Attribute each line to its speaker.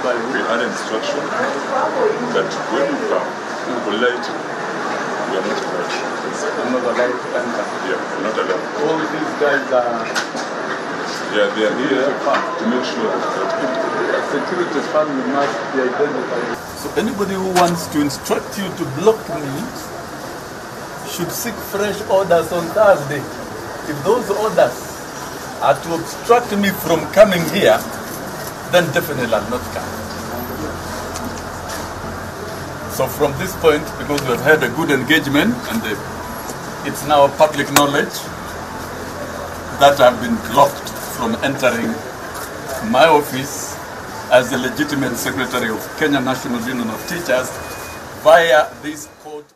Speaker 1: We had instruction that when you come, politely, we are not allowed.
Speaker 2: I'm not allowed to enter.
Speaker 1: Yeah, we're not allowed.
Speaker 2: All these guys are...
Speaker 1: Yeah, they are here to make sure that
Speaker 2: security family must be identified. So anybody who wants to instruct you to block me should seek fresh orders on Thursday. If those orders are to obstruct me from coming here, then definitely I'll not come. So from this point, because we've had a good engagement and it's now public knowledge that I've been blocked from entering my office as the legitimate secretary of Kenya National Union of Teachers via this court.